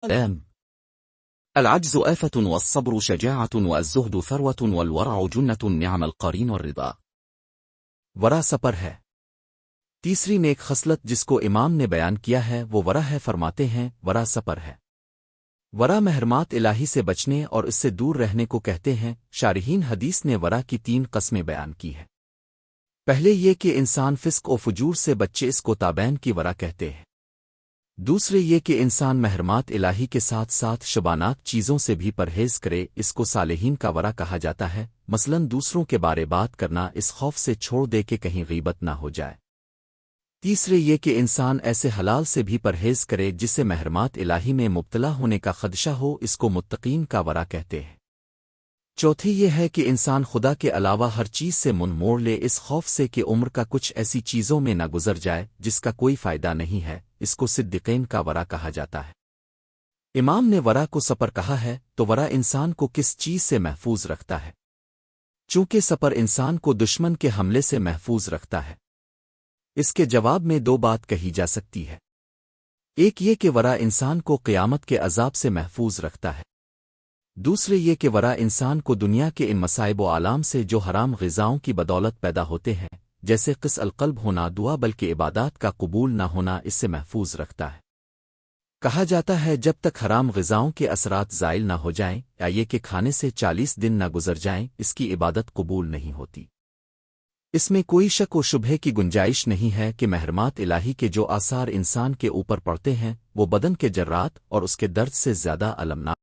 الآن العجز آفة والصبر شجاعة والزهد ثروة والورع جنة نعم القرين الرضا۔ ورع سپر ہے تیسری نیک خصلت جس کو امام نے بیان کیا ہے وہ ورع ہے، فرماتے ہیں ورع سپر ہے۔ ورع محرمات الہی سے بچنے اور اس سے دور رہنے کو کہتے ہیں۔ شارحین حدیث نے ورع کی 3 قسمیں بیان کی ہیں۔ پہلے یہ کہ انسان فسق و فجور سے بچے، اس کو تابعین کی ورع کہتے ہیں۔ دوسرے یہ کہ انسان محرمات الہی کے ساتھ ساتھ شبانات چیزوں سے بھی پرہیز کرے، اس کو صالحین کا ورع کہا جاتا ہے، مثلا دوسروں کے بارے بات کرنا اس خوف سے چھوڑ دے کہ کہیں غیبت نہ ہو جائے۔ تیسرے یہ کہ انسان ایسے حلال سے بھی پرہیز کرے جس سے محرمات الہی میں مبتلا ہونے کا خدشہ ہو، اس کو متقین کا ورع کہتے ہیں۔ چوتھی یہ ہے کہ انسان خدا کے علاوہ ہر چیز سے منہ موڑ لے، اس خوف سے کہ عمر کا کچھ ایسی چیزوں میں نہ گزر جائے جس کا کوئی فائدہ نہیں ہے، اس کو صدیقین کا ورع کہا جاتا ہے۔ امام نے ورع کو سپر کہا ہے، تو ورع انسان کو کس چیز سے محفوظ رکھتا ہے؟ چونکہ سپر انسان کو دشمن کے حملے سے محفوظ رکھتا ہے۔ اس کے جواب میں 2 بات کہی جا سکتی ہے۔ ایک یہ کہ ورع انسان کو قیامت کے عذاب سے محفوظ رکھتا ہے۔ دوسرے یہ کہ ورع انسان کو دنیا کے ان مصائب و آلام سے جو حرام غذاؤں کی بدولت پیدا ہوتے ہیں، جیسے قص القلب ہونا، دعا بلکہ عبادات کا قبول نہ ہونا، اس سے محفوظ رکھتا ہے۔ کہا جاتا ہے جب تک حرام غذاؤں کے اثرات زائل نہ ہو جائیں، یا یہ کہ کھانے سے 40 دن نہ گزر جائیں، اس کی عبادت قبول نہیں ہوتی۔ اس میں کوئی شک و شبہے کی گنجائش نہیں ہے کہ محرمات الہی کے جو آثار انسان کے اوپر پڑتے ہیں وہ بدن کے جرات اور اس کے درد سے زیادہ المناک